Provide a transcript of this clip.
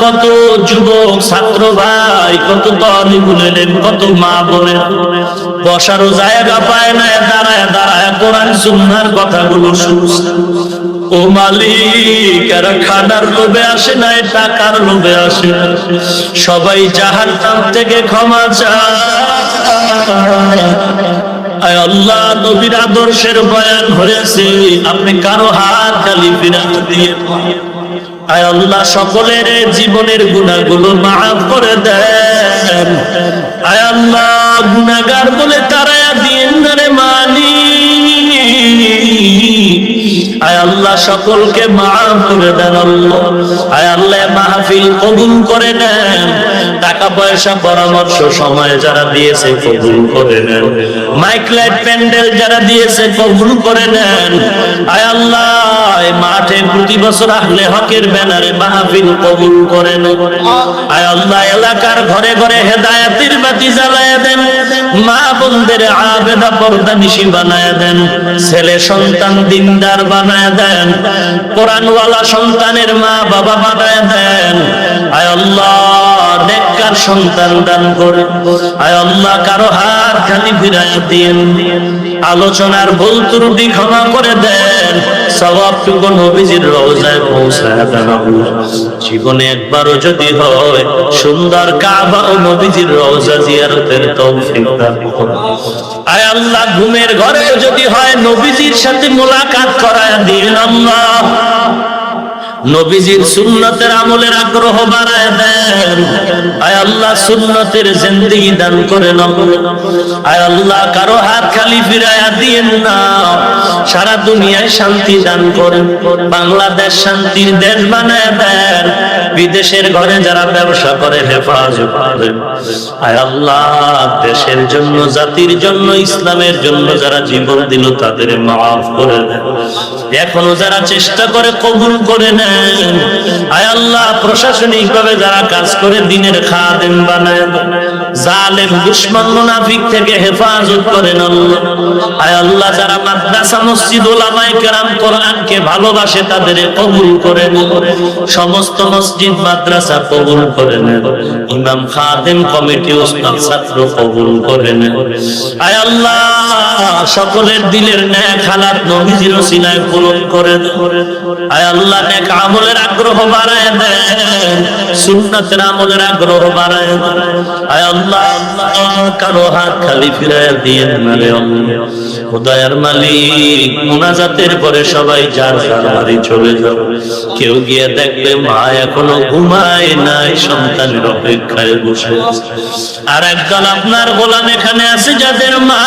কত যুবক ছাত্র ভাই, কত তালিবুল ইলম, কত মা বোনের বসারও জায়গা পায় না, দাঁড়ায় দাঁড়ায় কোরআন সুন্নাহর কথাগুলো শুনছে। ও মালিক, এরা খানার লোভে আসে না, টাকার লোভে আসে না। সবাই জাহান্নাম থেকে ক্ষমা চায়। আয় আল্লাহ, নবীর আদর্শের বয়ান হয়েছে, আপনি কারো হাত খালি ফিরাতে দিয়ে। আয় আল্লাহ, সকলের জীবনের গুনাহগুলো মাফ করে দেন। আয় আল্লাহ, গুনাহগার বলে তারায়া দিয়েন না রে মালিক। আয় আল্লাহ, সকলকে মাফ করে দেন আল্লাহ। আয় আল্লাহ, মাহফিল কবুল করে নেন। টাকা পয়সা পরামর্শ সময় যারা দিয়েছে কবুল করে নেন। মাইক লাইট প্যান্ডেল যারা দিয়েছে কবুল করে নেন। আয় আল্লাহ, এই মাঠে প্রতি বছর আহলে হকের ব্যানারে মাহফিল কবুল করে নেন। আয় আল্লাহ, এলাকার ঘরে ঘরে হেদায়েতের বাতি জ্বালায় দেন। মা বোনদের আবেদা পর্দানিশী বানায় দেন। ছেলে সন্তান দিনদার বানায় দেন। কোরআনওয়ালা সন্তানের মা বাবা বানায় দেন। আয় আল্লাহ, নেককার সন্তান দান করে। আয় আল্লাহ, কারো হাত খালি ফিরাইয়া দিন। আলোচনার ভুল ত্রুটি ক্ষমা করে দেন। সওয়াবটুকু নবীজির রওজায় পৌঁছায় দেন। জীবনে একবারও যদি হয় সুন্দর কাবা ও নবীজির রওজা জিয়ারতের তৌফিক দান করুন। আয় আল্লাহ, ঘুমের ঘরে যদি হয় নবীজির সাথে মোলাকাত করায় দিন আল্লাহ। নবীজির সুন্নতের আমলের আগ্রহ বাড়ায় দেন। আয় আল্লাহ, সুন্নতের জিন্দেগি দান করেন। আয় আল্লাহ, কারো হাত খালি ফিরাইয়া দিয়েন না। সারা দুনিয়ায় শান্তি দান করেন। বাংলাদেশ শান্তির দেশ বানায় দেন। বিদেশের ঘরে যারা ব্যবসা করে হেফাজত করেন। আয় আল্লাহ, দেশের জন্য, জাতির জন্য, ইসলামের জন্য যারা জীবন দিল তাদের মাফ করে দেন। এখনো যারা চেষ্টা করে কবুল করে নেন। আয় আল্লাহ, প্রশাসনিক ভাবে যারা কাজ করে দিনের খাদেম বানায় দেন। জালেম দুশমন মুনাফিক থেকে হেফাজত করেন আল্লাহ। আয় আল্লাহ, যারা মাদ্রাসা মসজিদ উলামায়ে কেরাম কোরআনকে ভালোবাসে তাদের কবুল করে নেন। সমস্ত মসজিদ মাদ্রাসা কবুল করে নেন। ইমাম খাদেম কমিটি উস্তাদ ছাত্র কবুল করে নেন। আয় আল্লাহ, সকলের দিলের নেক হালাত নবীজির ওসিলায় পূরণ করে দেন। আয় আল্লাহ, নেক আমলের আগ্রহ বাড়ায় দেন। সুন্নাতের আমলের আগ্রহ বাড়ায় দেন। আয় আল্লাহ, কারো হাত খালি ফিরাইয়া দিয়েন না রে আল্লাহ। খোদায়ার মালিক, মুনাজাতের পরে সবাই যার যার বাড়ি চলে যাবে। কেউ গিয়ে দেখবে মা এখনো ঘুমায় নাই, সন্তানের অপেক্ষায় বসে। আর একদল আপনার গোলাম এখানে আছে যাদের মা